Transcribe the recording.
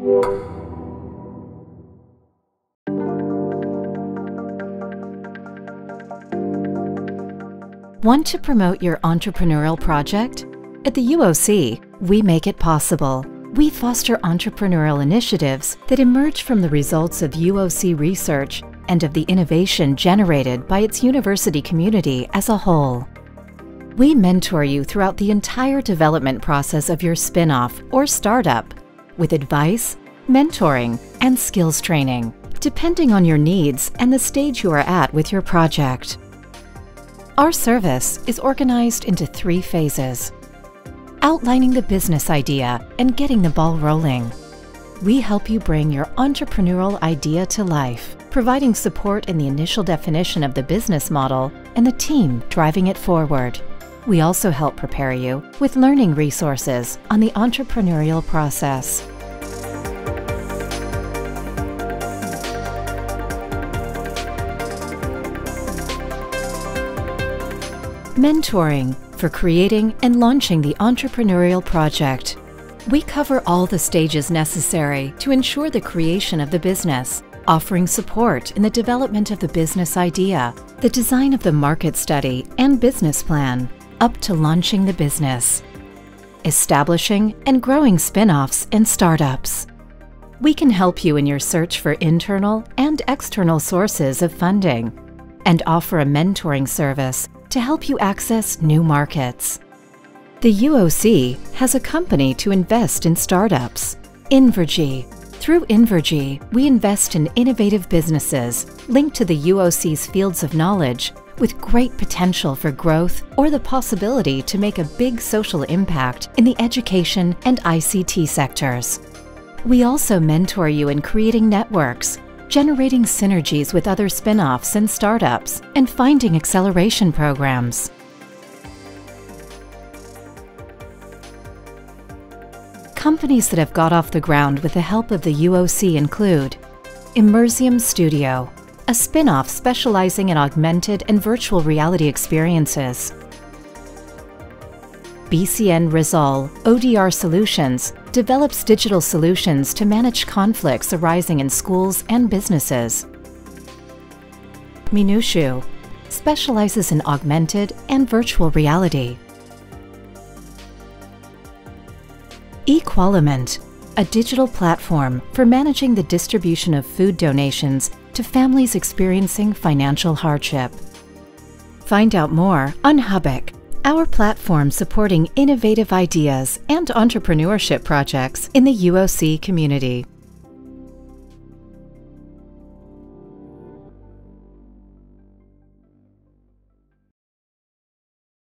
Want to promote your entrepreneurial project? At the UOC, we make it possible. We foster entrepreneurial initiatives that emerge from the results of UOC research and of the innovation generated by its university community as a whole. We mentor you throughout the entire development process of your spin-off or startup with advice, mentoring, and skills training, depending on your needs and the stage you are at with your project. Our service is organized into 3 phases: outlining the business idea and getting the ball rolling. We help you bring your entrepreneurial idea to life, providing support in the initial definition of the business model and the team driving it forward. We also help prepare you with learning resources on the entrepreneurial process. Mentoring for creating and launching the entrepreneurial project. We cover all the stages necessary to ensure the creation of the business, offering support in the development of the business idea, the design of the market study and business plan, up to launching the business, establishing and growing spin-offs and startups. We can help you in your search for internal and external sources of funding and offer a mentoring service to help you access new markets. The UOC has a company to invest in startups, Invergy. Through Invergy, we invest in innovative businesses linked to the UOC's fields of knowledge with great potential for growth or the possibility to make a big social impact in the education and ICT sectors. We also mentor you in creating networks, generating synergies with other spin-offs and startups, and finding acceleration programs. Companies that have got off the ground with the help of the UOC include Immersium Studio, a spin-off specializing in augmented and virtual reality experiences. BCN Rizal ODR Solutions develops digital solutions to manage conflicts arising in schools and businesses. Minushu specializes in augmented and virtual reality. Equaliment, a digital platform for managing the distribution of food donations to families experiencing financial hardship. Find out more on Hubbik, our platform supporting innovative ideas and entrepreneurship projects in the UOC community.